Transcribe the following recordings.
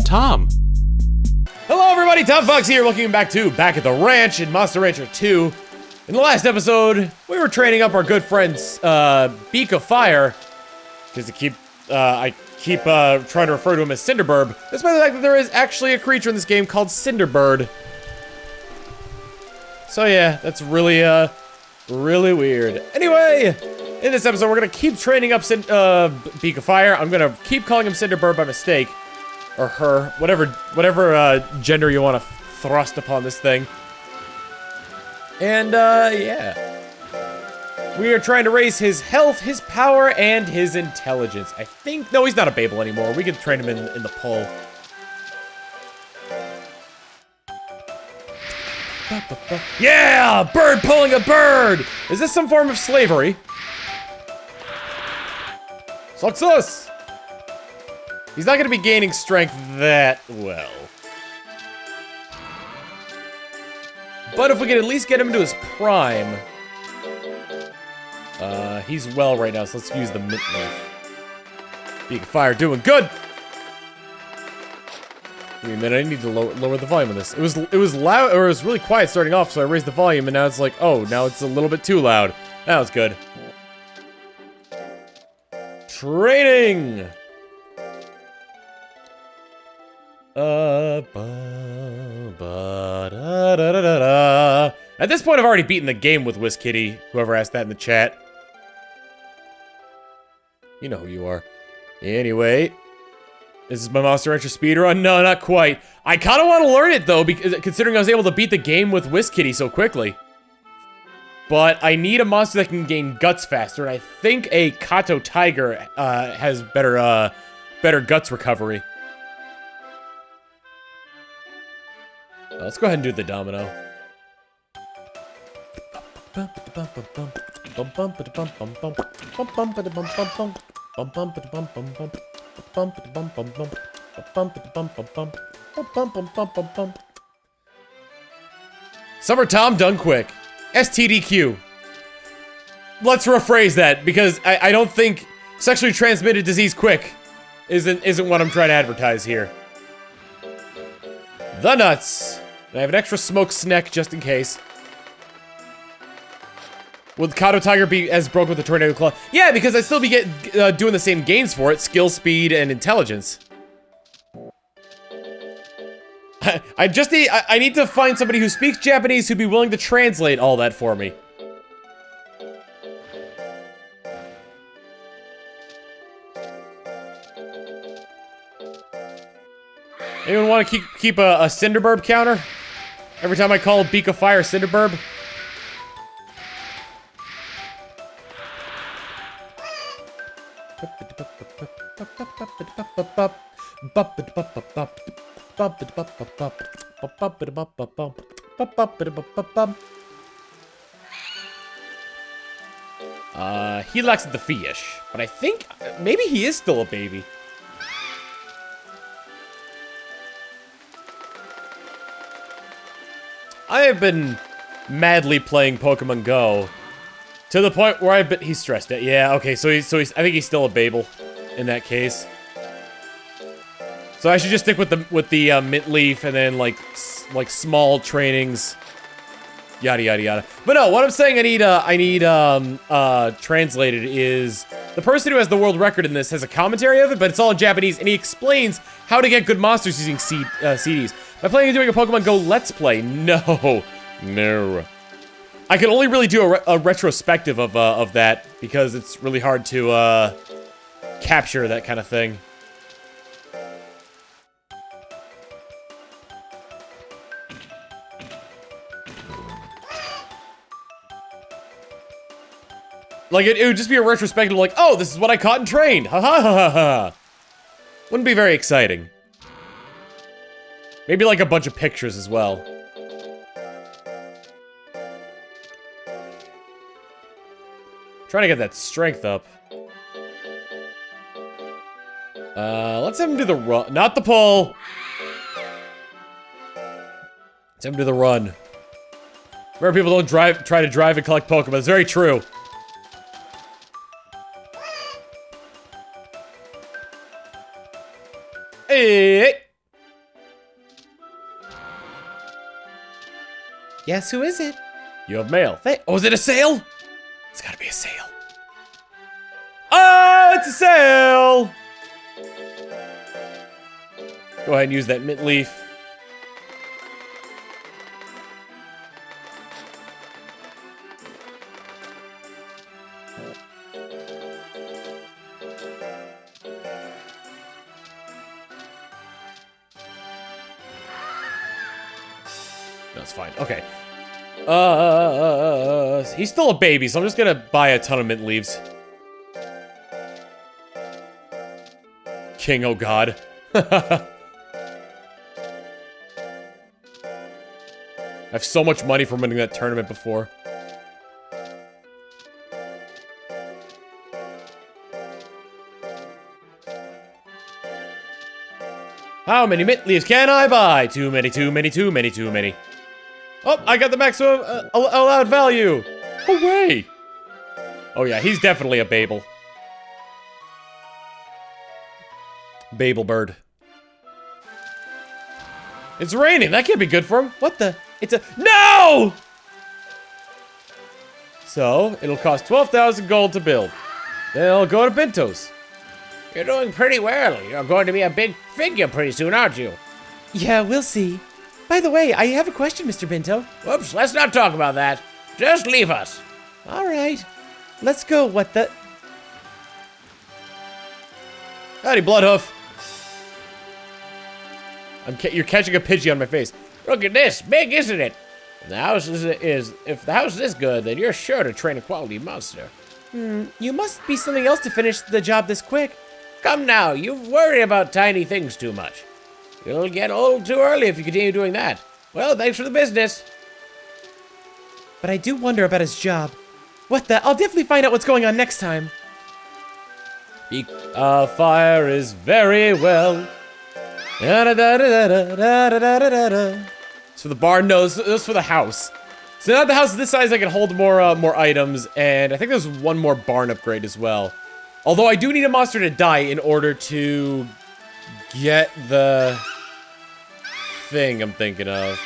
Tom. Hello everybody, Tom Fox here, welcome back to Back at the Ranch in Monster Rancher 2. In the last episode, we were training up our good friend's Beak of Fire, because I keep trying to refer to him as Cinderburb, despite the fact that there is actually a creature in this game called Cinderbird. So yeah, that's really weird. Anyway, in this episode, we're gonna keep training up Beak of Fire. I'm gonna keep calling him Cinderbird by mistake. Or her, whatever gender you want to thrust upon this thing. And, yeah. We are trying to raise his health, his power, and his intelligence. I think, no, he's not a Babel anymore. We can train him in the pole. Yeah! Bird pulling a bird! Is this some form of slavery? Success! He's not going to be gaining strength that well. But if we can at least get him into his prime. He's well right now, so let's use the mint leaf. Beak of Fire doing good! Give me a minute, I need to lower the volume of this. It was loud, or it was really quiet starting off, so I raised the volume, and now it's like, oh, now it's a little bit too loud. That was good. Training! At this point, I've already beaten the game with WizKitty, whoever asked that in the chat. You know who you are. Anyway, this is my Monster Rancher speedrun? No, not quite. I kind of want to learn it, though, because considering I was able to beat the game with WizKitty so quickly. But I need a monster that can gain guts faster, and I think a Kato Tiger has better guts recovery. Let's go ahead and do the domino. Summer Tom done quick. STDQ. Let's rephrase that, because I don't think sexually transmitted disease quick isn't what I'm trying to advertise here. The nuts. And I have an extra smoke snack just in case. Will the Kato Tiger be as broke with the Tornado Claw? Yeah, because I'd still be doing the same gains for it. Skill, speed, and intelligence. I need to find somebody who speaks Japanese who'd be willing to translate all that for me. Anyone want to keep a Cinderburb counter? Every time I call Beak of Fire Cinderburb? He lacks the fish, but I think maybe he is still a baby. I have been madly playing Pokemon Go to the point where he's stressed out. Yeah, okay, so he's I think he's still a Babel in that case. So I should just stick with the mint leaf and then like small trainings, yada yada yada. But no, what I'm saying I need translated is the person who has the world record in this has a commentary of it, but it's all in Japanese, and he explains how to get good monsters using CDs. Am I planning on doing a Pokemon Go Let's Play? No. I can only really do a retrospective of that, because it's really hard to, capture that kind of thing. Like, it would just be a retrospective like, oh, this is what I caught and trained! Ha ha ha ha ha! Wouldn't be very exciting. Maybe like a bunch of pictures as well. Trying to get that strength up. Let's have him do the run. Not the pull! Let's have him do the run. Remember, people don't try to drive and collect Pokemon. It's very true. Hey! Yes, who is it? You have mail. Oh, is it a sale? It's gotta be a sale. Oh, it's a sale! Go ahead and use that mint leaf. That's fine. Okay. He's still a baby, so I'm just gonna buy a ton of mint leaves. King, oh god. I have so much money from winning that tournament before. How many mint leaves can I buy? Too many, too many, too many, too many. Oh, I got the maximum allowed value. Hooray! Oh yeah, he's definitely a Babel. Babel bird. It's raining. That can't be good for him. What the? It's a no! So it'll cost 12,000 gold to build. Then it'll go to Pintos. You're doing pretty well. You're going to be a big figure pretty soon, aren't you? Yeah, we'll see. By the way, I have a question, Mr. Pinto. Whoops, let's not talk about that. Just leave us. All right. Let's go, what the... Howdy, Bloodhoof. You're catching a Pidgey on my face. Look at this. Big, isn't it? If the house if the house is this good, then you're sure to train a quality monster. You must be something else to finish the job this quick. Come now, you worry about tiny things too much. You'll get old too early if you continue doing that. Well, thanks for the business. But I do wonder about his job. What the? I'll definitely find out what's going on next time. Fire is very well. So the barn knows this for the house. So now the house is this size, I can hold more items, and I think there's one more barn upgrade as well. Although I do need a monster to die in order to get the thing I'm thinking of.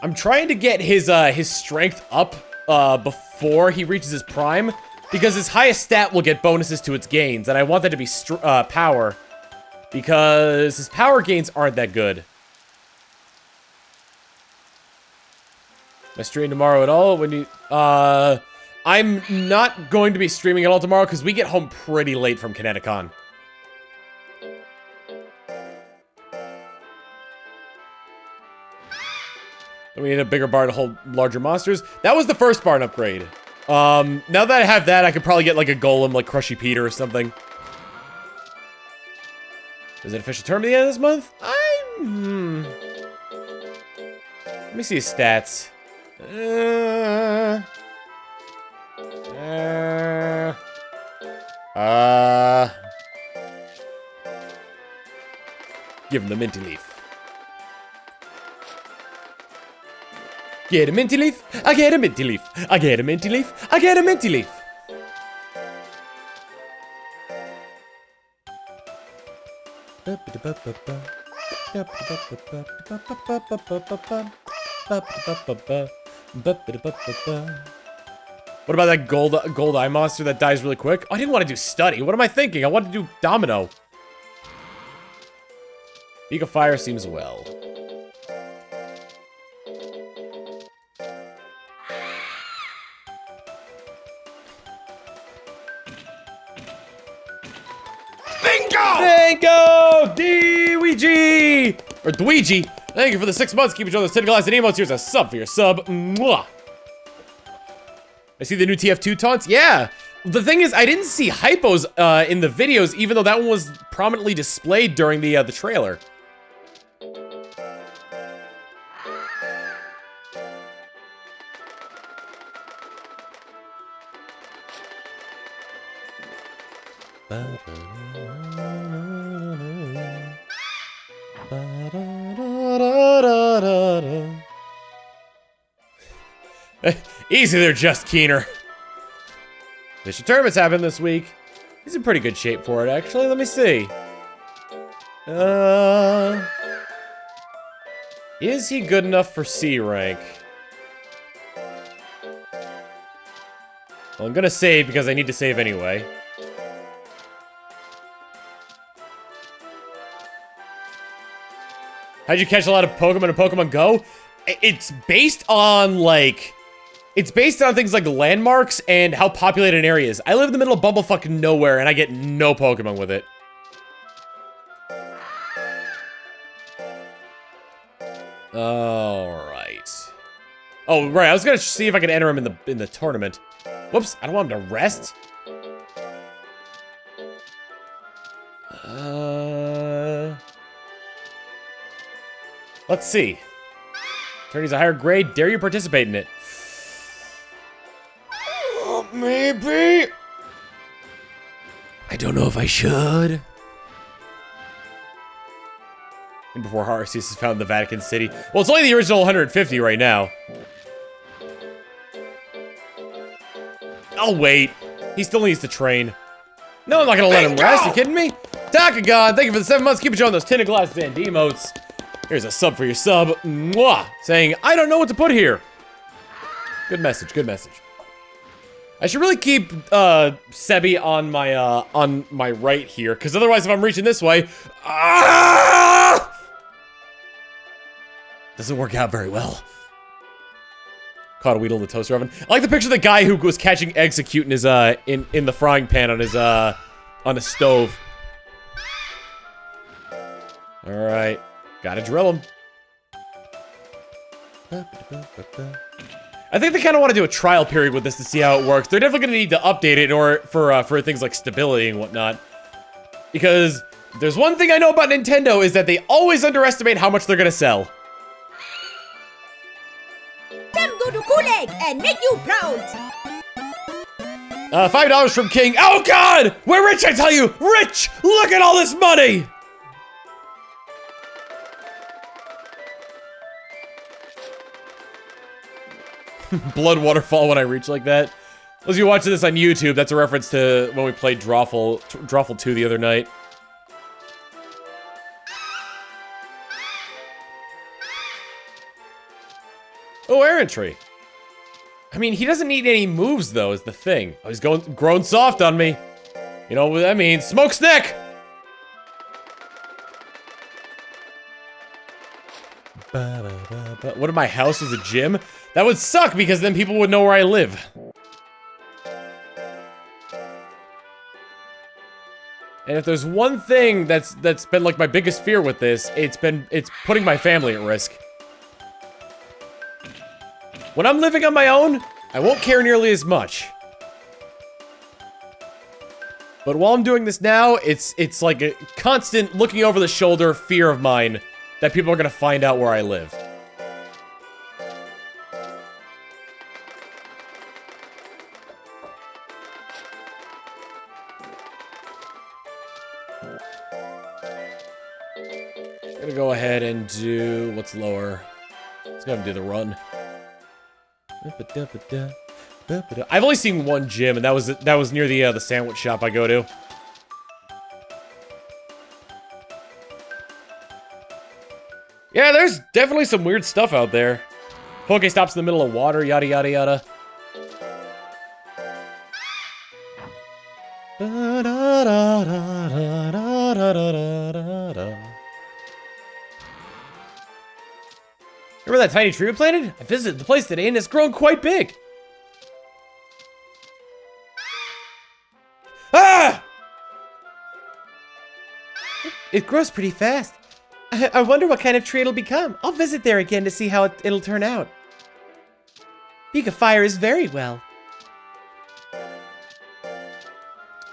I'm trying to get his strength up before he reaches his prime, because his highest stat will get bonuses to its gains, and I want that to be power, because his power gains aren't that good. Am I streaming tomorrow at all? When you I'm not going to be streaming at all tomorrow because we get home pretty late from Kineticon. We need a bigger barn to hold larger monsters. That was the first barn upgrade. Now that I have that, I could probably get like a golem like Crushy Peter or something. Is it official term at the end of this month? Let me see his stats. Give him the minty leaf. Get a minty leaf. I get a minty leaf. I get a minty leaf. I get a minty leaf. What about that gold eye monster that dies really quick? Oh, I didn't want to do study. What am I thinking? I wanted to do domino. Beak of Fire seems well. Bingo! D-Ouija! Or Dweegie! Thank you for the 6 months. Keep each other's 10 glass and emotes. Here's a sub for your sub. Mwah! I see the new TF2 taunts. Yeah! The thing is, I didn't see hypos in the videos, even though that one was prominently displayed during the trailer. Easy there, Just Keener. District tournaments happen this week. He's in pretty good shape for it, actually. Let me see. Is he good enough for C rank? Well, I'm gonna save because I need to save anyway. How'd you catch a lot of Pokemon in Pokemon Go? It's based on, like... It's based on things like landmarks and how populated an area is. I live in the middle of bumblefucking nowhere, and I get no Pokemon with it. Alright. Oh, right, I was gonna see if I could enter him in the tournament. Whoops, I don't want him to rest. Let's see. Tourney's a higher grade, dare you participate in it? Maybe. I don't know if I should. And before Arceus is found in the Vatican City. Well, it's only the original 150 right now. I'll wait. He still needs to train. No, I'm not gonna let him rest. You kidding me? Takagon, thank you for the 7 months. Keep showing those tinted glasses and emotes. Here's a sub for your sub. Mwah! Saying, I don't know what to put here. Good message, good message. I should really keep Sebi on my right here, because otherwise if I'm reaching this way, doesn't work out very well. Caught a Weedle in the toaster oven. I like the picture of the guy who was catching Execute in his in the frying pan on his stove. Alright. Gotta drill him. I think they kind of want to do a trial period with this to see how it works. They're definitely going to need to update it in order for things like stability and whatnot. Because there's one thing I know about Nintendo is that they always underestimate how much they're going to sell. Them go to Kool-Aid and make you proud. $5 from King. Oh God! We're rich, I tell you! Rich! Look at all this money! Blood waterfall when I reach like that. Those of you watching this on YouTube, that's a reference to when we played Drawful 2 the other night. Oh, Errantry. I mean, he doesn't need any moves, though, is the thing. Oh, he's grown soft on me. You know what that means? Smoke stick! What if my house was a gym? That would suck because then people would know where I live. And if there's one thing that's been like my biggest fear with this, it's putting my family at risk. When I'm living on my own, I won't care nearly as much. But while I'm doing this now, it's like a constant looking over the shoulder fear of mine that people are gonna find out where I live. I'm gonna go ahead and do what's lower. Let's go ahead and do the run. I've only seen one gym, and that was near the sandwich shop I go to. Yeah, there's definitely some weird stuff out there. Pokestops in the middle of water, yada yada yada. Remember that tiny tree we planted? I visited the place today and it's grown quite big. Ah! It grows pretty fast. I wonder what kind of tree it'll become. I'll visit there again to see how it'll turn out. Beak of Fire is very well.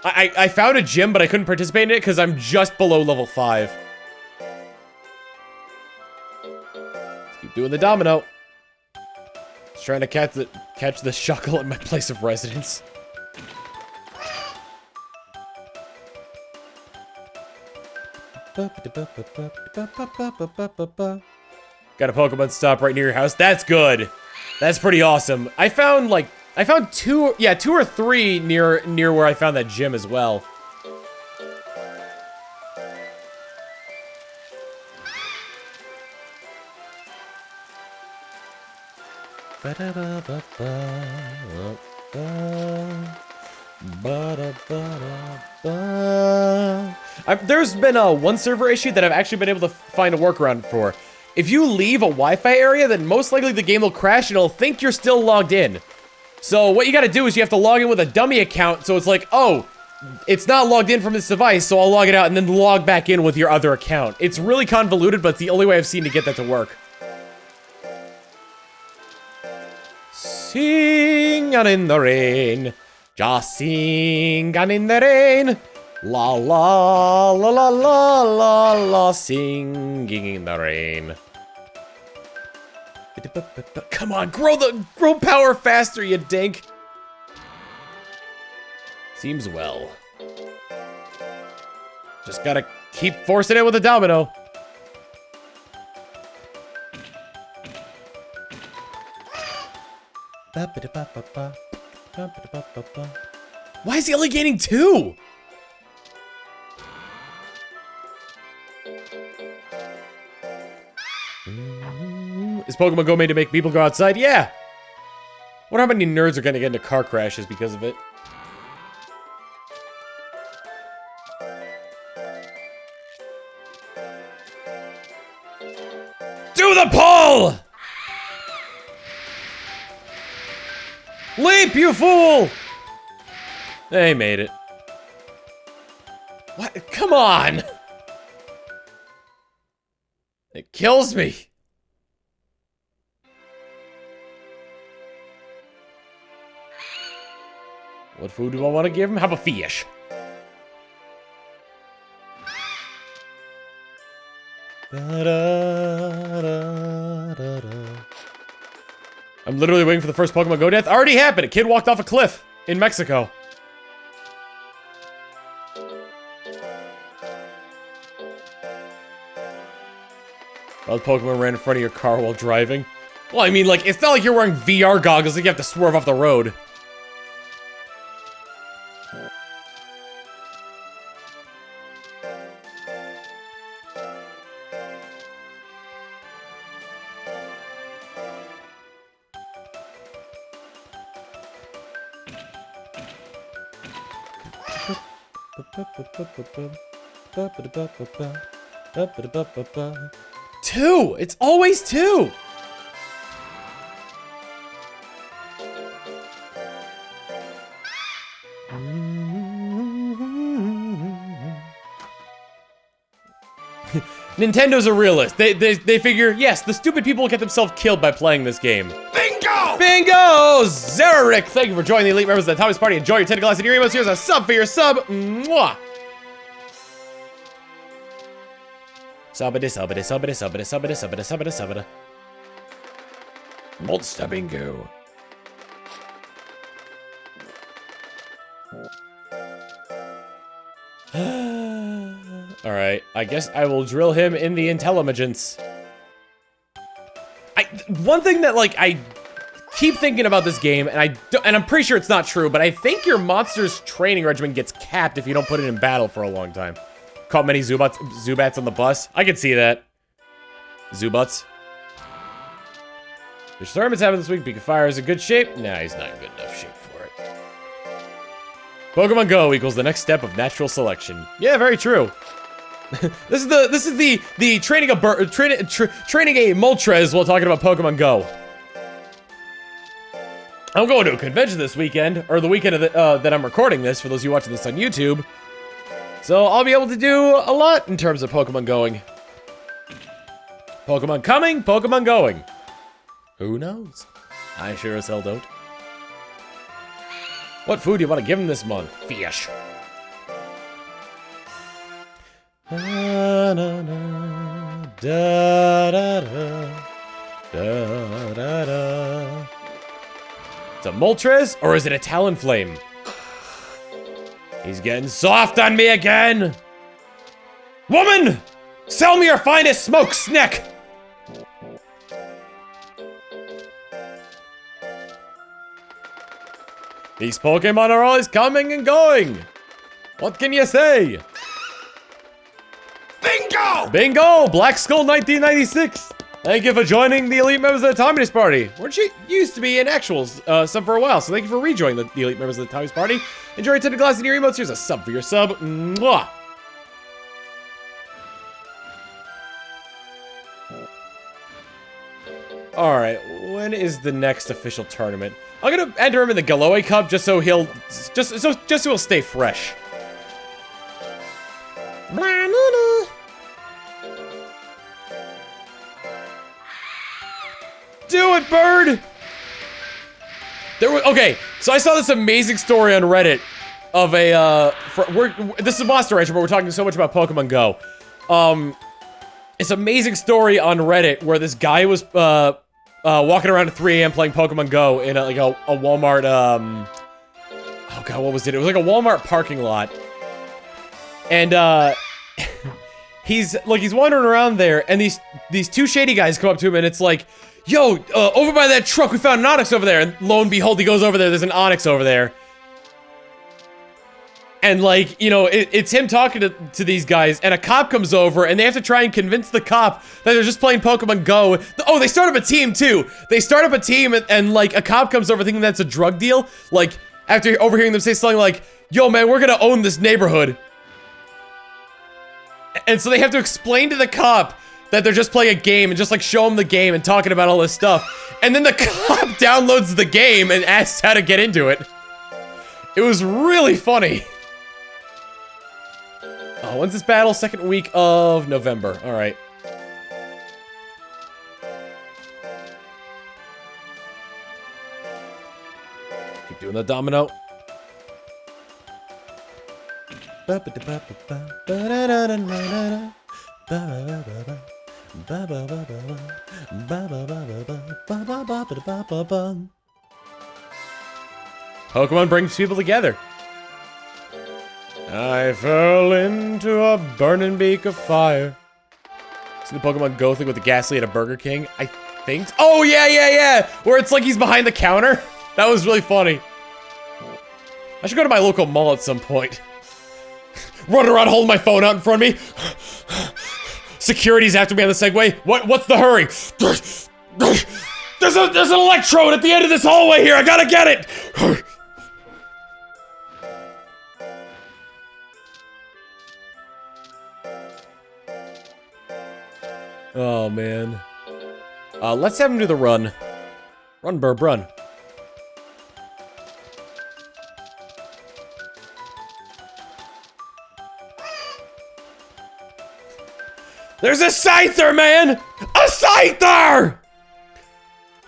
I found a gym, but I couldn't participate in it because I'm just below level 5. Let's keep doing the domino. Just trying to catch the shuckle at my place of residence. Got a Pokemon stop right near your house. That's good. That's pretty awesome. I found two or three near where I found that gym as well. There's been one server issue that I've actually been able to find a workaround for. If you leave a Wi-Fi area, then most likely the game will crash and it'll think you're still logged in. So what you gotta do is you have to log in with a dummy account, so it's like, oh, it's not logged in from this device, so I'll log it out and then log back in with your other account. It's really convoluted, but it's the only way I've seen to get that to work. Sing on in the rain, just sing on in the rain. La la la la la la la, singing in the rain. Come on, grow power faster, you dink. Seems well. Just gotta keep forcing it with a domino. Why is he only gaining 2? Is Pokemon Go made to make people go outside? Yeah! Wonder how many nerds are gonna get into car crashes because of it. Do the pull! Leap, you fool! They made it. What? Come on! It kills me. What food do I want to give him? How about fish? I'm literally waiting for the first Pokemon Go death. Already happened. A kid walked off a cliff in Mexico. Well, Pokemon ran in front of your car while driving. Well, I mean, like, it's not like you're wearing VR goggles and you have to swerve off the road. Two! It's always 2! Nintendo's a realist. They figure, yes, the stupid people will get themselves killed by playing this game. Bingo! Bingo! Zarek, thank you for joining the elite members of the Tommy's Party. Enjoy your 10 glass and your emails. Here's a sub for your sub. Mwah! Subbity, subbity, subbity, subbity, subbity, subbity, subbity, subbity. Monster bingo. Alright, I guess I will drill him in the intelligence. One thing that, like, I keep thinking about this game, and I'm pretty sure it's not true, but I think your monster's training regimen gets capped if you don't put it in battle for a long time. Caught many Zubats on the bus. I can see that. Zubats. There's tournaments happening this week. Beacon Fire is in good shape. Nah, he's not in good enough shape for it. Pokemon Go equals the next step of natural selection. Yeah, very true. This is the training a Moltres while talking about Pokemon Go. I'm going to a convention this weekend, or the weekend of that I'm recording this, for those of you watching this on YouTube. So I'll be able to do a lot in terms of Pokemon going. Pokemon coming, Pokemon going. Who knows? I sure as hell don't. What food do you want to give him this month? Fish. Da, da, da, da, da, da, da. It's a Moltres, or is it a Talonflame? He's getting soft on me again! Woman! Sell me your finest smoked snack! These Pokemon are always coming and going. What can you say? Bingo! Bingo! Black Skull 1996. Thank you for joining the elite members of the Tommy's Party. Weren't you used to be in actuals sub for a while, so thank you for rejoining the elite members of the Tommy's Party. Enjoy your tinted glass in your emotes. Here's a sub for your sub. Mwah! Alright, when is the next official tournament? I'm gonna enter him in the Galloway Cup just so he'll so he'll stay fresh. Do it, bird! Okay, so I saw this amazing story on Reddit of a, this is Monster Rancher, but we're talking so much about Pokemon Go. It's an amazing story on Reddit where this guy was, walking around at 3 AM playing Pokemon Go in a Walmart, oh god, what was it? It was like a Walmart parking lot. And, he's wandering around there, and these two shady guys come up to him, and it's like, yo, over by that truck, we found an Onix over there. And lo and behold, he goes over there, there's an Onix over there. And like, you know, it's him talking to these guys, and a cop comes over, and they have to try and convince the cop that they're just playing Pokemon Go. Oh, they start up a team, too. They start up a team, and like, a cop comes over thinking that's a drug deal. Like, after overhearing them say something like, yo, man, we're gonna own this neighborhood. And so they have to explain to the cop that they're just playing a game and just like show him the game and talking about all this stuff. And then the cop downloads the game and asks how to get into it. It was really funny. Oh, when's this battle? Second week of November. All right. Keep doing the domino. Pokemon brings people together. I fell into a burning beak of fire. See the Pokemon Go thing with the Ghastly at a Burger King? I think. Oh, yeah. Where it's like he's behind the counter. That was really funny. I should go to my local mall at some point. Running around holding my phone out in front of me. Security's after me on the Segway. What's the hurry? There's an electrode at the end of this hallway here. I gotta get it. Oh man. Let's have him do the run. Run, Burb, run. There's a Scyther, man! A Scyther!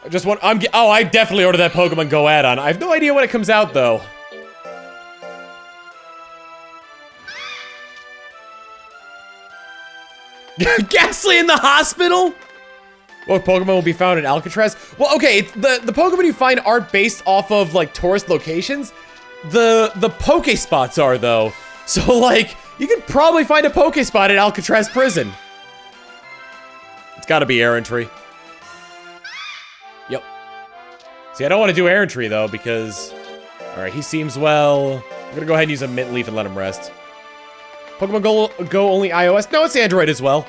I definitely ordered that Pokemon Go add-on. I have no idea when it comes out, though. Ghastly in the hospital? What Pokemon will be found in Alcatraz? Well, okay, the Pokemon you find aren't based off of, like, tourist locations. The Pokespots are, though. So, like, you could probably find a Pokespot at Alcatraz Prison. It's gotta be air entry. Yep. See, I don't want to do air entry, though, because... Alright, he seems well. I'm gonna go ahead and use a Mint Leaf and let him rest. Pokemon Go only iOS? No, it's Android as well.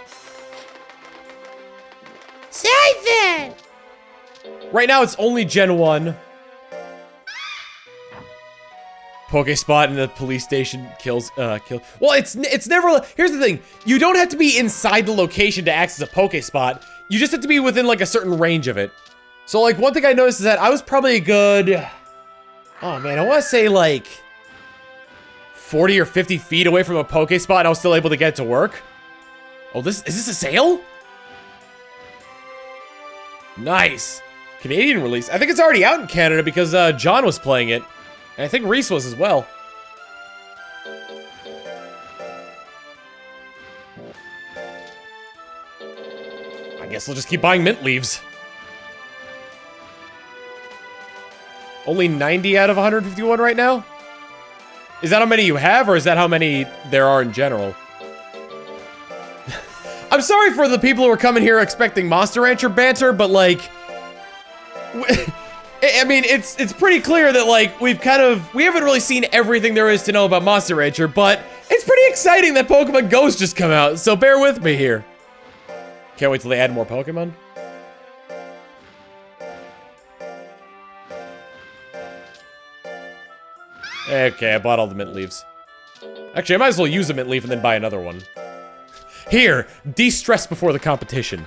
Scyther! Right now, it's only Gen 1. Pokespot in the police station kills. Well, it's never. Here's the thing: you don't have to be inside the location to access a Pokespot. You just have to be within like a certain range of it. So, like, one thing I noticed is that I was probably a good. Oh man, I want to say like 40 or 50 feet away from a Pokespot, and I was still able to get it to work. Oh, is this a sale? Nice. Canadian release. I think it's already out in Canada because John was playing it. And I think Reese was as well. I guess we'll just keep buying Mint Leaves. Only 90 out of 151 right now? Is that how many you have, or is that how many there are in general? I'm sorry for the people who are coming here expecting Monster Rancher banter, but like... I mean, it's pretty clear that, like, we haven't really seen everything there is to know about Monster Rancher, but it's pretty exciting that Pokemon Go's just come out, so bear with me here. Can't wait till they add more Pokemon. Okay, I bought all the mint leaves. Actually, I might as well use a mint leaf and then buy another one. Here, de-stress before the competition.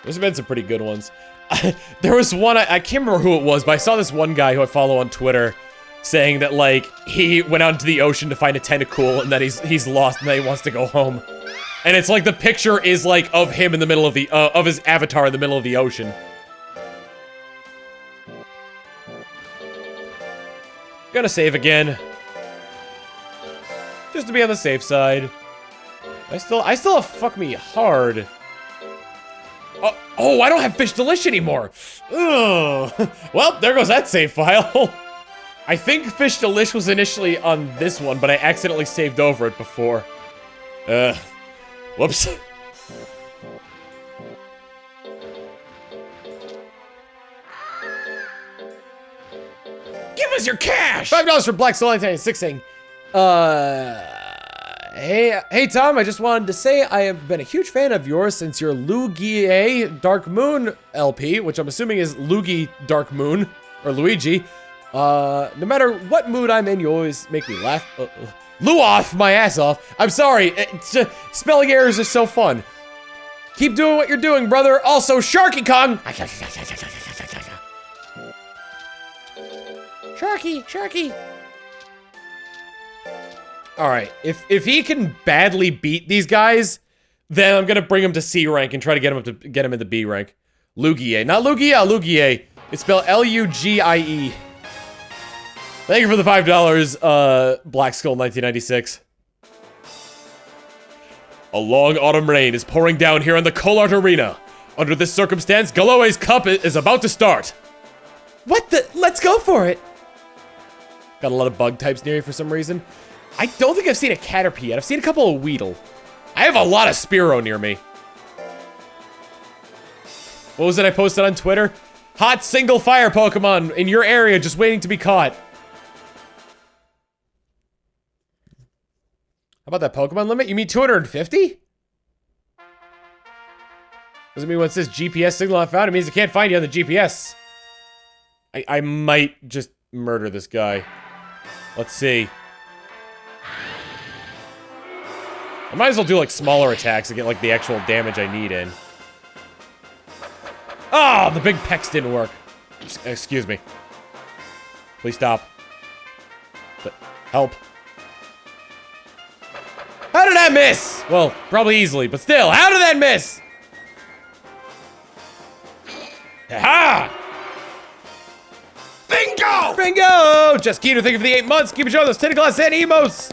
There's been some pretty good ones. There was one, I can't remember who it was, but I saw this one guy who I follow on Twitter saying that, like, he went out into the ocean to find a tentacool and that he's lost and that he wants to go home. And it's like the picture is, like, of him in the middle of the, of his avatar in the middle of the ocean. Gonna save again. Just to be on the safe side. I still have fuck me hard. Oh, I don't have Fish Delish anymore. Ugh. Well, there goes that save file. I think Fish Delish was initially on this one, but I accidentally saved over it before. Whoops. Give us your cash! $5 for Black Soul 1996 saying, Hey Tom, I just wanted to say I have been a huge fan of yours since your Luigi Dark Moon LP, which I'm assuming is Luigi Dark Moon, or Luigi. No matter what mood I'm in, you always make me laugh. Luoff my ass off. I'm sorry, it's just, spelling errors are so fun. Keep doing what you're doing, brother. Also, Sharky Kong. Sharky. Alright, if he can badly beat these guys, then I'm gonna bring him to C rank and try to get him into B rank. Lugie, not Lugia, Lugie. It's spelled L-U-G-I-E. Thank you for the $5, Black Skull 1996. A long autumn rain is pouring down here in the Colart Arena. Under this circumstance, Galloway's Cup is about to start. What the? Let's go for it. Got a lot of bug types near you for some reason. I don't think I've seen a Caterpie yet. I've seen a couple of Weedle. I have a lot of Spearow near me. What was it I posted on Twitter? Hot single fire Pokemon in your area just waiting to be caught. How about that Pokemon limit? You mean 250? Doesn't mean when it says GPS signal not found, it means it can't find you on the GPS. I might just murder this guy. Let's see. I might as well do, like, smaller attacks to get, like, the actual damage I need in. Oh, the big pecs didn't work. Excuse me. Please stop. But help. How did that miss? Well, probably easily, but still, how did that miss? Ha! Bingo! Bingo! Just Keto, thank you for the 8 months. Keep showing those tentacles and emotes.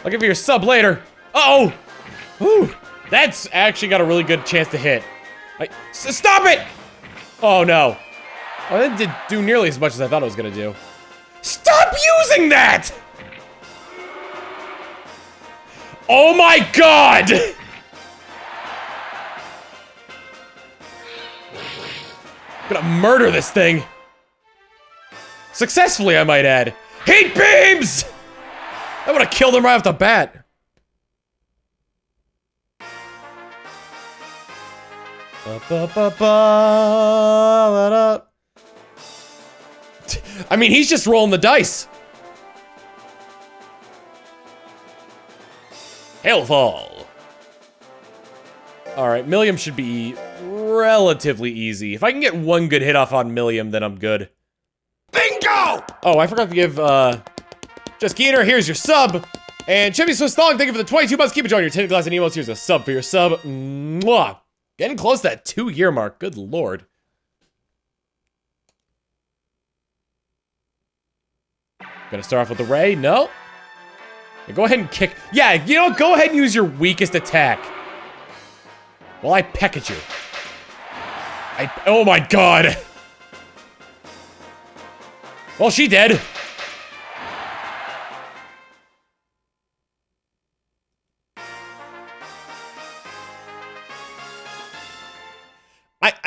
I'll give you your sub later. Uh-oh! Whew. That's actually got a really good chance to hit. Stop it! Oh, no. Oh, that didn't do nearly as much as I thought it was gonna do. Stop using that! Oh my god! I'm gonna murder this thing. Successfully, I might add. Heat beams! That would have killed him right off the bat. I mean, he's just rolling the dice. Hailfall. Alright, Millium should be relatively easy. If I can get one good hit off on Millium, then I'm good. Bingo! Oh, I forgot to give, Just Keener, here's your sub. And Chevy Swiss Thong, thank you for the 22 months. Keep enjoying your 10 glass and emotes. Here's a sub for your sub. Mwah. Getting close to that 2-year mark. Good lord. Gonna start off with the Ray? No. Yeah, go ahead and kick. Yeah, you know what? Go ahead and use your weakest attack. While I peck at you. Oh my god. Well, she dead.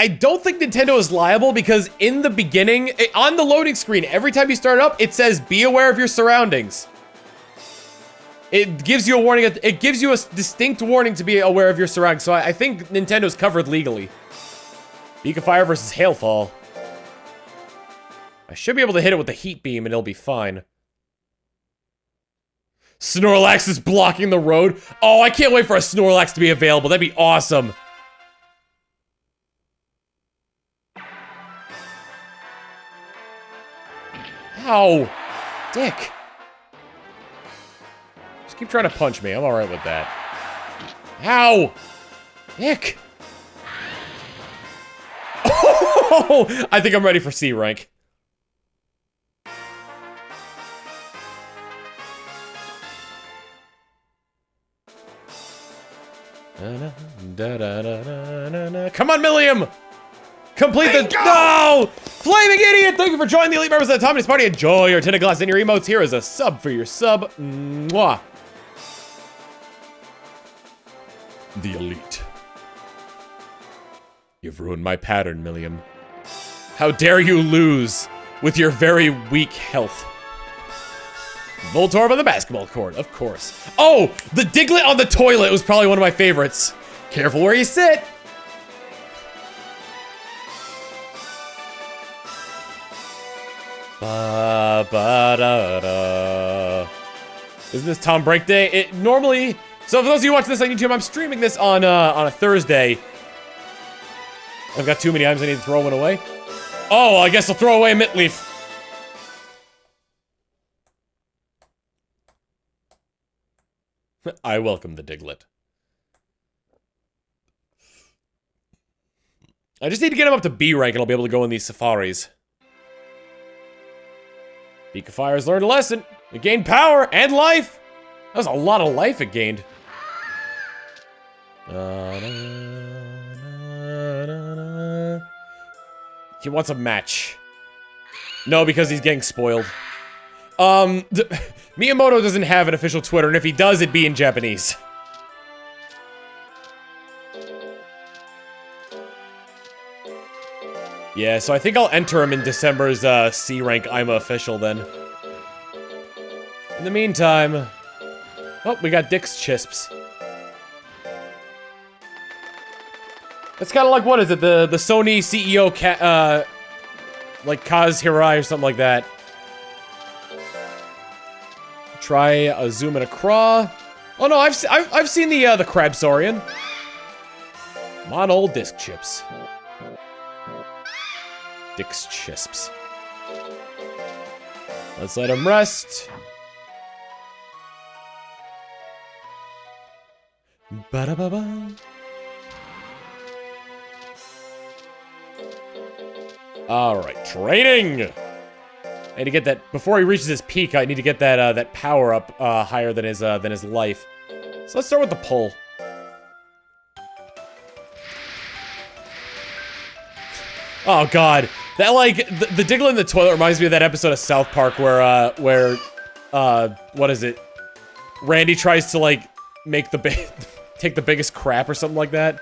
I don't think Nintendo is liable because in the beginning, on the loading screen, every time you start it up, it says, be aware of your surroundings. It gives you a warning, it gives you a distinct warning to be aware of your surroundings, so I think Nintendo's covered legally. Beak of Fire versus Hailfall. I should be able to hit it with the heat beam and it'll be fine. Snorlax is blocking the road. Oh, I can't wait for a Snorlax to be available. That'd be awesome. Ow. Dick. Just keep trying to punch me. I'm alright with that. Ow. Dick. Oh, I think I'm ready for C rank. Come on, Milliam! Complete the— No! Flaming idiot! Thank you for joining the elite members of the Tommy's Party. Enjoy your tinted glass in your emotes. Here is a sub for your sub. Mwah. The elite. You've ruined my pattern, Milliam. How dare you lose with your very weak health. Voltorb on the basketball court, of course. Oh, the Diglett on the toilet was probably one of my favorites. Careful where you sit. Ba-ba-da-da. Isn't this Tom Break Day? It normally... So for those of you watching this on YouTube, I'm streaming this on a Thursday. I've got too many items I need to throw one away. Oh, I guess I'll throw away a Mitleaf. I welcome the Diglett. I just need to get him up to B rank and I'll be able to go in these safaris. Beak of Fire has learned a lesson. It gained power and life. That was a lot of life it gained. He wants a match. No, because he's getting spoiled. Miyamoto doesn't have an official Twitter, and if he does, it'd be in Japanese. Yeah, so I think I'll enter him in December's C rank I'm official then. In the meantime... Oh, we got Dick's Chisps. It's kind of like, what is it, the Sony CEO, like Kaz Hirai or something like that. Try a zoom and a craw. Oh no, I've seen the Crabsaurian. Come on, old disc chips. Dick's Chisps. Let's let him rest. Ba-da-ba-ba. Alright, training! I need to get that, before he reaches his peak, I need to get that, that power up, higher than his life. So let's start with the pull. Oh god. That, like, the Diglett in the toilet reminds me of that episode of South Park where, what is it? Randy tries to, like, make the take the biggest crap or something like that.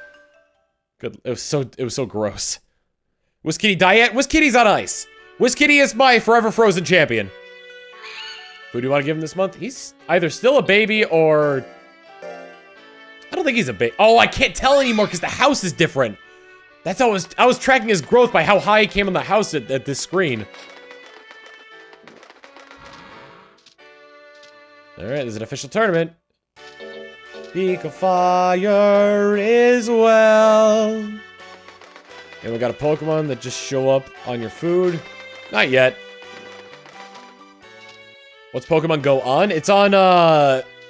Good. It was so gross. Whiz Kitty diet? Whiz Kitty's on ice. Whiz Kitty is my forever frozen champion. Who do you want to give him this month? He's either still a baby or... I don't think he's a baby. Oh, I can't tell anymore because the house is different. That's how I was tracking his growth by how high he came on the house at this screen. Alright, there's an official tournament. Beak of Fire is well. And we got a Pokemon that just show up on your food. Not yet. What's Pokemon Go on? It's on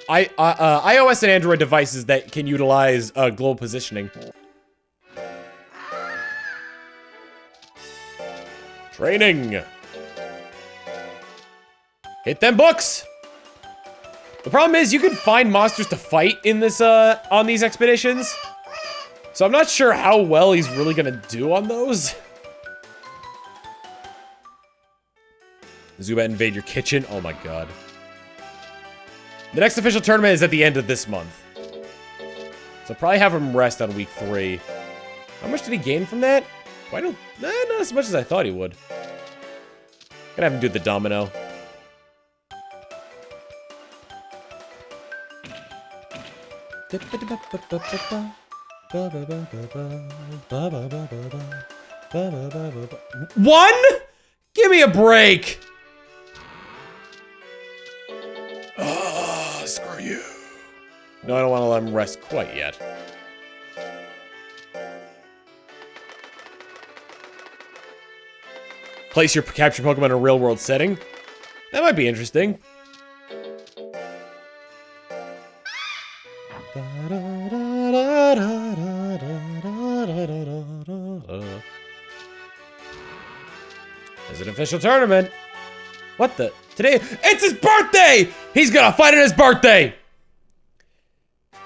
iOS and Android devices that can utilize global positioning. Training. Hit them books. The problem is you can find monsters to fight in this on these expeditions. So I'm not sure how well he's really gonna do on those. Zubat invade your kitchen. Oh my god. The next official tournament is at the end of this month. So probably have him rest on week 3. How much did he gain from that? Why don't... not as much as I thought he would. Gonna have him do the domino. One? Give me a break! Oh, screw you. No, I don't want to let him rest quite yet. Place your captured Pokemon in a real-world setting. That might be interesting. It's an official tournament. What the? Today? It's his birthday! He's gonna fight on his birthday!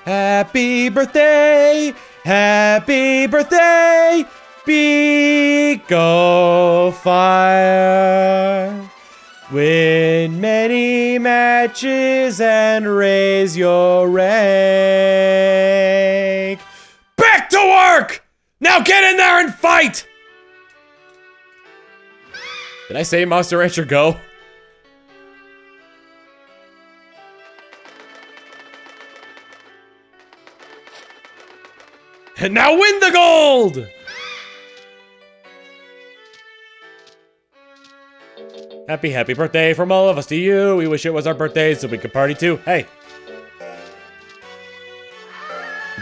Happy birthday! Happy birthday! Go Fire! Win many matches and raise your rank! Back to work! Now get in there and fight! Did I say Monster Rancher Go? And now win the gold! Happy birthday from all of us to you. We wish it was our birthday so we could party too. Hey.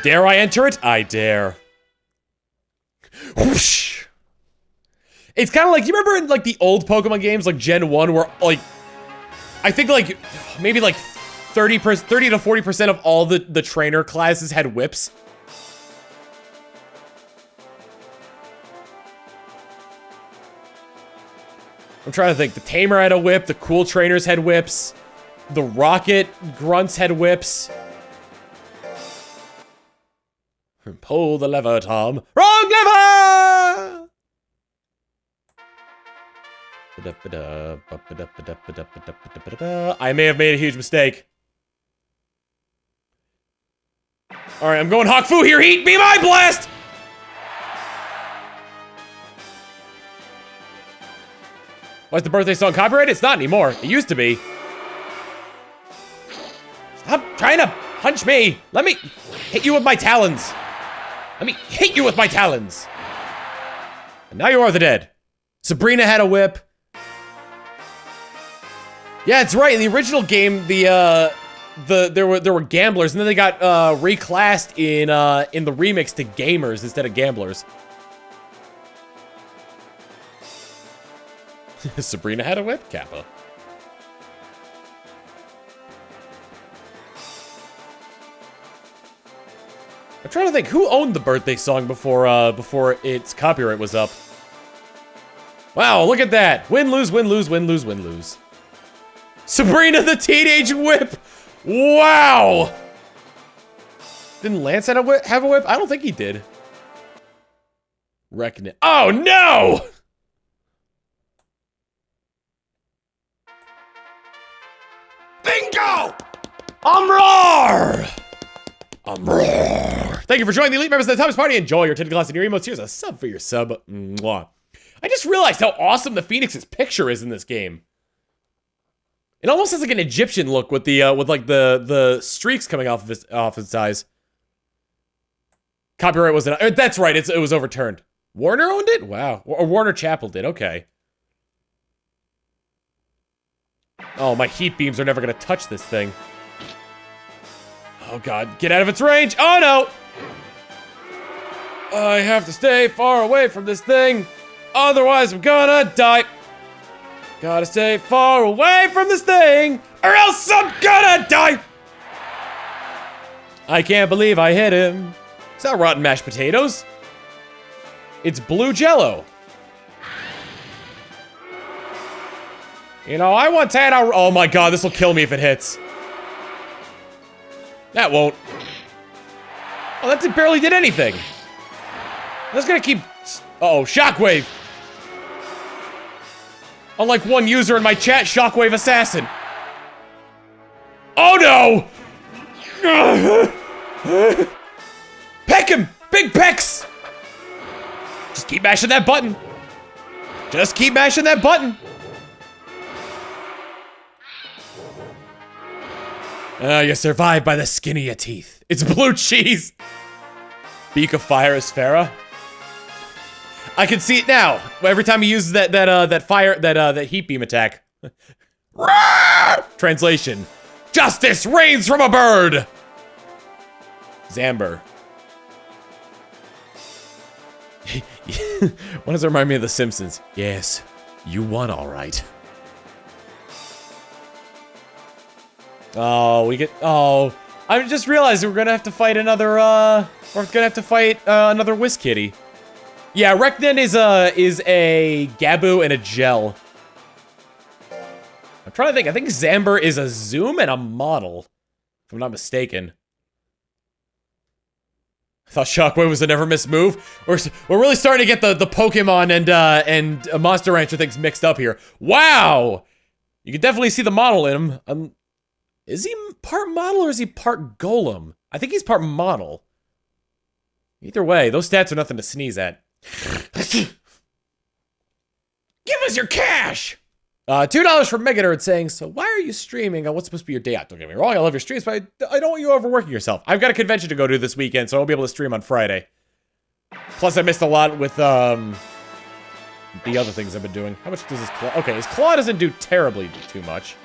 Dare I enter it? I dare. Whoosh. It's kind of like, you remember in like the old Pokemon games, like Gen 1, where like, I think like, maybe like 30 to 40% of all the trainer classes had whips? I'm trying to think. The Tamer had a whip. The cool trainers had whips. The Rocket grunts had whips. Pull the lever, Tom. Wrong lever! I may have made a huge mistake. Alright, I'm going Hawk Fu here. Heat! Be my blast! Was the birthday song copyrighted? It's not anymore. It used to be. Stop trying to punch me. Let me hit you with my talons. Let me hit you with my talons. And now you are the dead. Sabrina had a whip. Yeah, it's right. In the original game, there were gamblers, and then they got reclassed in the remix to gamers instead of gamblers. Sabrina had a whip, Kappa. I'm trying to think, who owned the birthday song before its copyright was up? Wow, look at that. Win, lose, win, lose, win, lose, win, lose. Sabrina the Teenage Whip! Wow! Didn't Lance have a whip? I don't think he did. Reckon it. Oh, no! Bingo! Umroar! Umroar! Thank you for joining the elite members of the Thomas Party. Enjoy your 10 class and your emotes. Here's a sub for your sub. Mwah. I just realized how awesome the Phoenix's picture is in this game. It almost has like an Egyptian look with the the streaks coming off of his eyes. Copyright wasn't. That's right. It was overturned. Warner owned it. Wow. Or Warner Chappell did. Okay. Oh, my heat beams are never gonna touch this thing. Oh god, get out of its range! Oh no! I have to stay far away from this thing, otherwise I'm gonna die. Gotta stay far away from this thing, or else I'm gonna die! I can't believe I hit him. It's not rotten mashed potatoes. It's blue jello. You know, I once had a... Oh my god, this will kill me if it hits. That won't. Oh, that barely did anything. That's gonna keep... Uh-oh, Shockwave. Unlike one user in my chat, Shockwave Assassin. Oh no! Peck him! Big pecks! Just keep mashing that button. Just keep mashing that button. You survived by the skin of your teeth. It's blue cheese. Beak of fire is Farah. I can see it now. Every time he uses that heat beam attack. Translation: justice rains from a bird. Zamber. Why does it remind me of The Simpsons? Yes, you won, all right. Oh, I just realized we're gonna have to fight another, another Whisk Kitty. Yeah, Rekden is a Gabu and a Gel. I'm trying to think. I think Zamber is a Zoom and a Model, if I'm not mistaken. I thought Shockwave was a never miss move. We're really starting to get the Pokemon and Monster Rancher things mixed up here. Wow! You can definitely see the model in him. Is he part model or is he part golem? I think he's part model. Either way, those stats are nothing to sneeze at. Give us your cash! $2 from Meganerd saying, so why are you streaming on what's supposed to be your day out? Don't get me wrong, I love your streams, but I don't want you overworking yourself. I've got a convention to go to this weekend, so I won't be able to stream on Friday. Plus, I missed a lot with, the other things I've been doing. How much does his claw? Okay, his claw doesn't do terribly too much.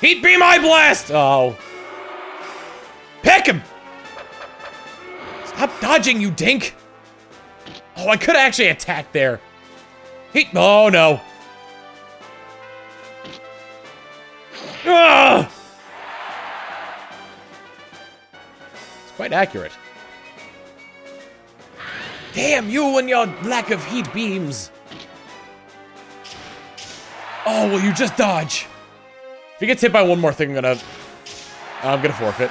Heat beam eye blast! Oh. Pick him! Stop dodging, you dink! Oh, I could have actually attacked there. Oh no. Ah! It's quite accurate. Damn you and your lack of heat beams. Oh, will you just dodge? If he gets hit by one more thing, I'm gonna forfeit.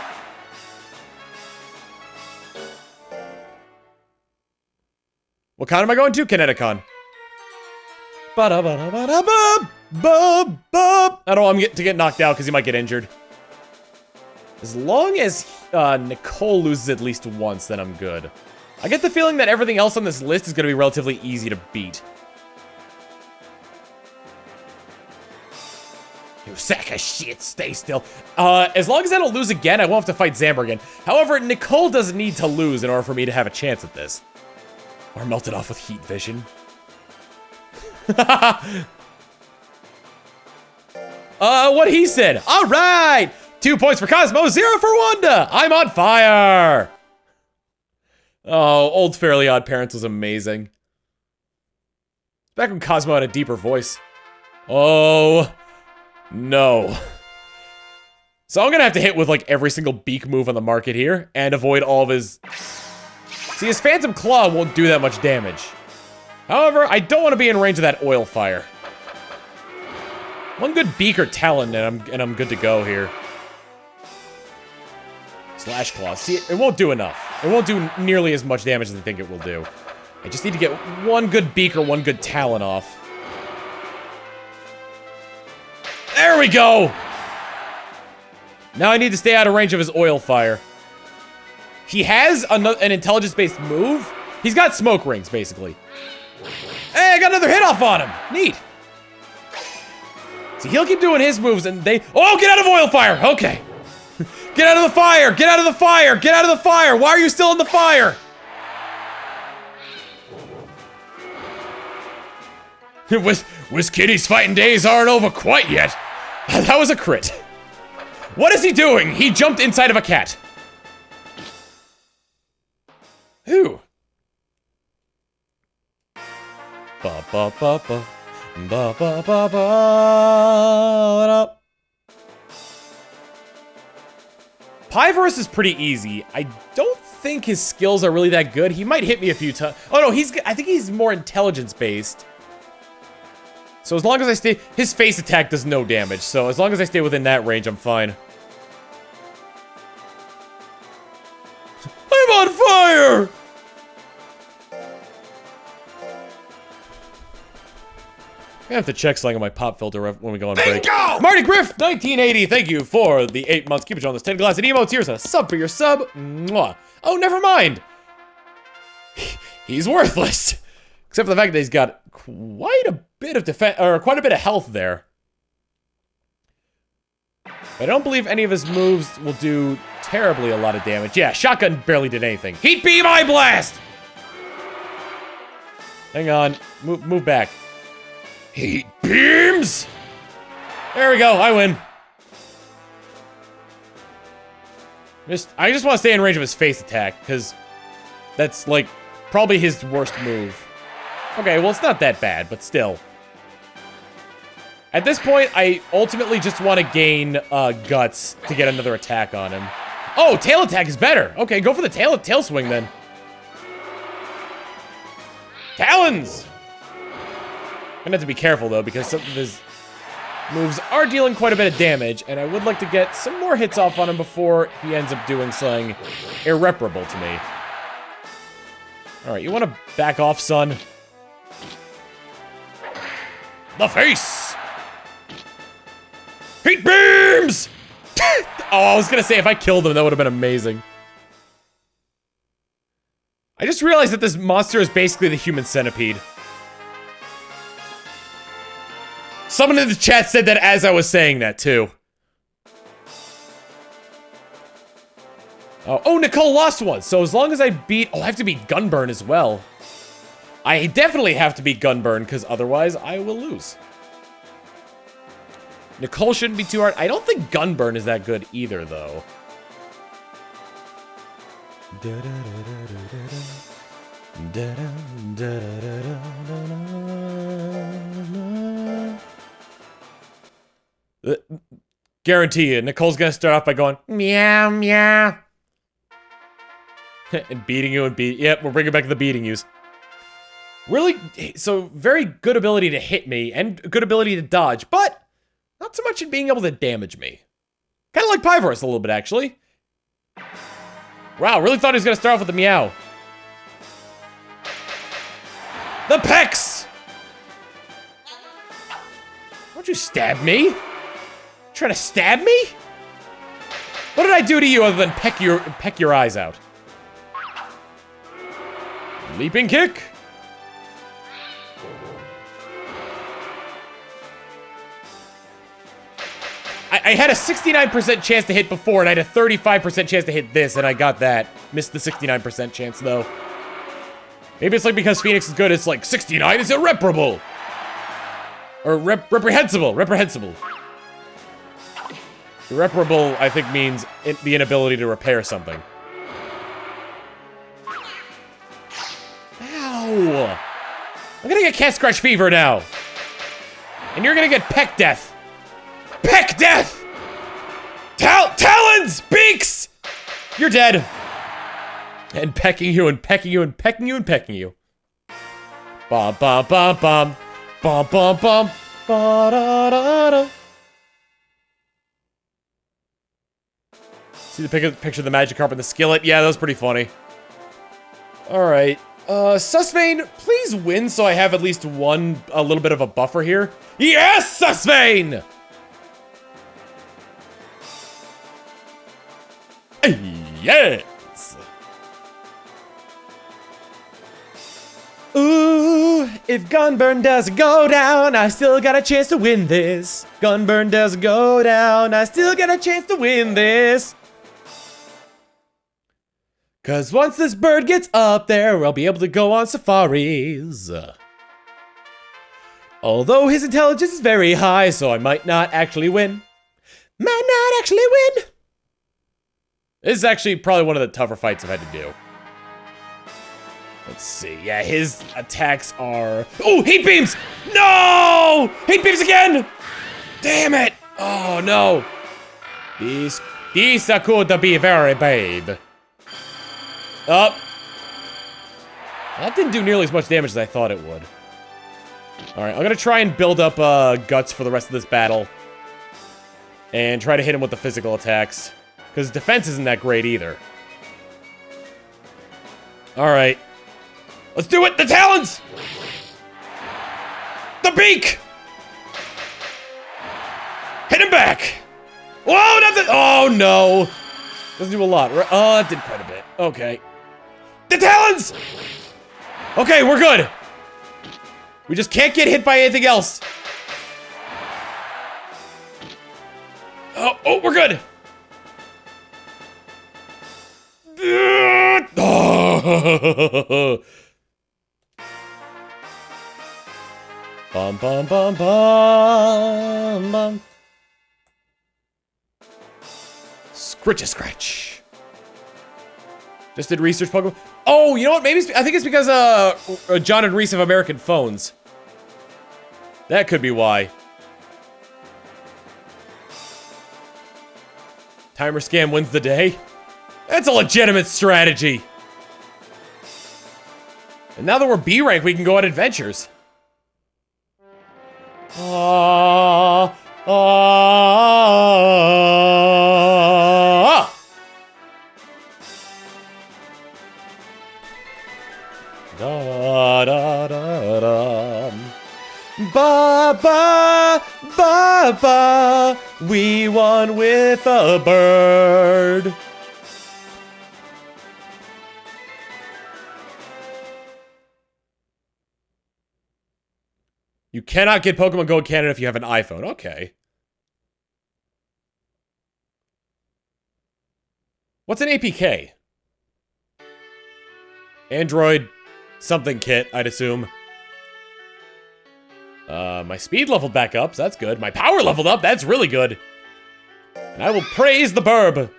What con am I going to? Kineticon. I don't want him to get knocked out because he might get injured. As long as Nicole loses at least once, then I'm good. I get the feeling that everything else on this list is going to be relatively easy to beat. You sack of shit, stay still. As long as I don't lose again, I won't have to fight Zamber again. However, Nicole doesn't need to lose in order for me to have a chance at this. Or melt it off with heat vision. What he said. All right. 2 points for Cosmo, 0 for Wanda. I'm on fire. Oh, old Fairly Odd Parents was amazing. Back when Cosmo had a deeper voice. Oh, no. So I'm gonna have to hit with like every single beak move on the market here and avoid all of his... See, his Phantom Claw won't do that much damage. However, I don't want to be in range of that oil fire. One good beak or talon and I'm good to go here. Slash Claw. See, it won't do enough. It won't do nearly as much damage as I think it will do. I just need to get one good beak or one good talon off. There we go! Now I need to stay out of range of his oil fire. He has an intelligence-based move. He's got smoke rings, basically. Hey, I got another hit off on him. Neat. See, he'll keep doing his moves and they... Oh, get out of oil fire! Okay. Get out of the fire! Get out of the fire! Get out of the fire! Why are you still in the fire? Whisk Kitty's fighting days aren't over quite yet. That was a crit. What is he doing? He jumped inside of a cat. Who? Ba ba ba ba ba ba ba ba. Pyverse is pretty easy. I don't think his skills are really that good. He might hit me a few times. Oh no, I think he's more intelligence based. So as long as I stay, his face attack does no damage. So as long as I stay within that range, I'm fine. I'm on fire! I have to check something on my pop filter when we go on break. Bingo! Marty Griff, 1980, thank you for the 8 months. Keep it on this 10 glass and emotes. Here's a sub for your sub. Mwah. Oh, never mind. he's worthless. Except for the fact that he's got quite a bit of defense, or quite a bit of health there. I don't believe any of his moves will do terribly a lot of damage. Yeah, shotgun barely did anything. Heat beam eye blast! Hang on, move back. Heat beams! There we go, I win. I just want to stay in range of his face attack, because that's, like, probably his worst move. Okay, well, it's not that bad, but still. At this point, I ultimately just want to gain guts to get another attack on him. Oh, tail attack is better. Okay, go for the tail swing then. Talons! I'm gonna have to be careful though, because some of his moves are dealing quite a bit of damage, and I would like to get some more hits off on him before he ends up doing something irreparable to me. Alright, you want to back off, son? The face! Heat beams! Oh, I was gonna say, if I killed him, that would have been amazing. I just realized that this monster is basically the human centipede. Someone in the chat said that as I was saying that, too. Oh, Nicole lost one, so as long as I beat... Oh, I have to beat Gunburn as well. I definitely have to beat Gunburn, because otherwise I will lose. Nicole shouldn't be too hard. I don't think Gunburn is that good either, though. Guarantee you, Nicole's gonna start off by going, meow, meow. And beating you and Yep, we're bringing back the beating yous. Really, so very good ability to hit me and good ability to dodge, but not so much in being able to damage me. Kind of like Pyvorus a little bit, actually. Wow, really thought he was gonna start off with the meow. The pecs! Don't you stab me? Trying to stab me? What did I do to you other than peck your eyes out? Leaping kick. I had a 69% chance to hit before, and I had a 35% chance to hit this, and I got that. Missed the 69% chance, though. Maybe it's like because Phoenix is good, it's like 69 is irreparable. Or reprehensible. Reprehensible. Irreparable, I think, means the inability to repair something. Ow! I'm gonna get cat scratch fever now. And you're gonna get peck death. Peck death! Talons! Beaks! You're dead. And pecking you and pecking you and pecking you and pecking you. Bum bum bum bum. Bum bum bum. Ba da da da. See the picture of the Magikarp and the skillet? Yeah, that was pretty funny. Alright. Susvane, please win so I have at least a little bit of a buffer here. Yes, Susvane! Yes! Ooh, if Gunburn doesn't go down, I still got a chance to win this. Gunburn doesn't go down, I still got a chance to win this. 'Cause once this bird gets up there, I'll be able to go on safaris. Although his intelligence is very high, so I might not actually win. Might not actually win. This is actually probably one of the tougher fights I've had to do. Let's see. Yeah, his attacks are... Oh, heat beams! No! Heat beams again! Damn it! Oh, no. These could be very bad. Up. That didn't do nearly as much damage as I thought it would. Alright, I'm gonna try and build up guts for the rest of this battle. And try to hit him with the physical attacks. Because defense isn't that great either. Alright. Let's do it! The talons! The beak! Hit him back! Whoa, nothing! Oh, no! Doesn't do a lot. Oh, that did quite a bit. Okay. The talons! Okay, we're good. We just can't get hit by anything else. Oh, we're good. Oh. Bum bum bum bum bum. Scratch. Just did research Pokemon. Oh, you know what? Maybe I think it's because John and Reese have American phones. That could be why. Timer scam wins the day. That's a legitimate strategy. And now that we're B rank, we can go on adventures. Da, da, da, da. Ba, ba, ba, ba. We won with a bird. You cannot get Pokemon Go in Canada if you have an iPhone. Okay. What's an APK? Android something kit, I'd assume. My speed leveled back up, so that's good. My power leveled up, that's really good. And I will praise the burb.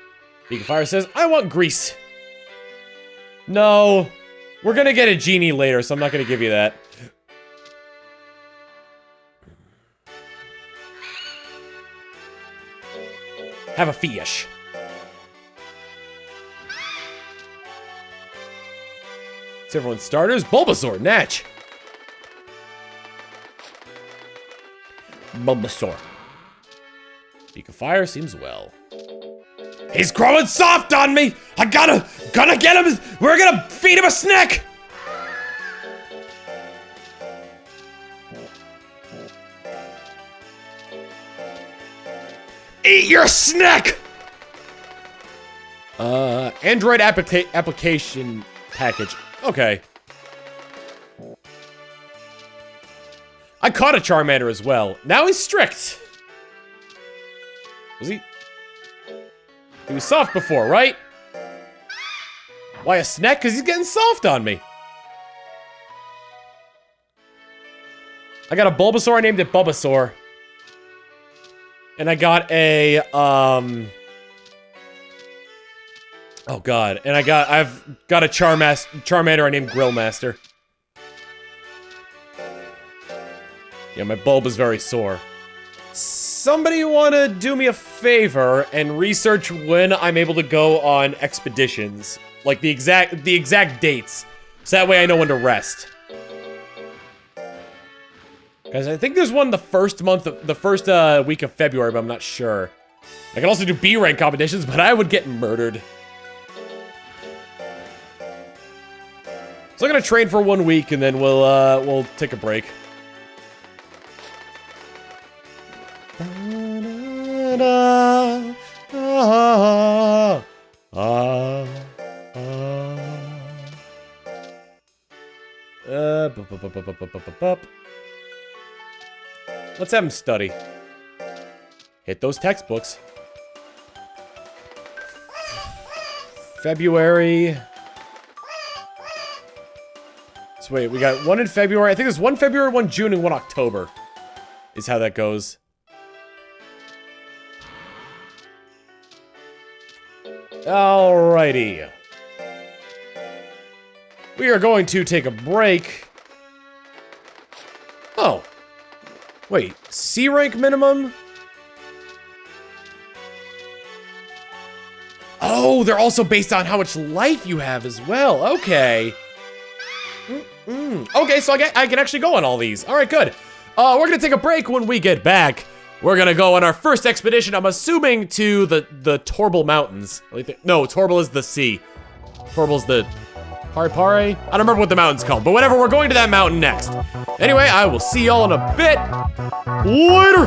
Beacon Fire says, I want grease. No. We're gonna get a genie later, so I'm not gonna give you that. Have a fish. It's everyone's starters. Bulbasaur, Natch. Bulbasaur. Beacon Fire seems well. He's growing soft on me! I gonna get him! We're gonna feed him a snack! Eat your snack! Android application package. Okay. I caught a Charmander as well. Now he's strict. Was he? He was soft before, right? Why a snack? Because he's getting soft on me. I got a Bulbasaur. I named it Bulbasaur. And I got a, oh god. And I've got a Charmander I named Grillmaster. Yeah, my bulb is very sore. Somebody wanna do me a favor and research when I'm able to go on expeditions. Like the exact dates. So that way I know when to rest. Guys, I think there's one the first week of February, but I'm not sure. I can also do B rank competitions, but I would get murdered. So I'm gonna train for 1 week and then we'll take a break. Let's have him study. Hit those textbooks. February. So wait, we got one in February. I think there's one February, one June, and one October. Is how that goes. Alrighty. We are going to take a break. Oh. Wait, C rank minimum? Oh, they're also based on how much life you have as well. Okay. Okay, so I can actually go on all these. All right, good. We're gonna take a break. When we get back, we're gonna go on our first expedition. I'm assuming to the Torble Mountains. No, Torble is the sea. Torble's the Pare? I don't remember what the mountain's called, but whatever, we're going to that mountain next. Anyway, I will see y'all in a bit. Later!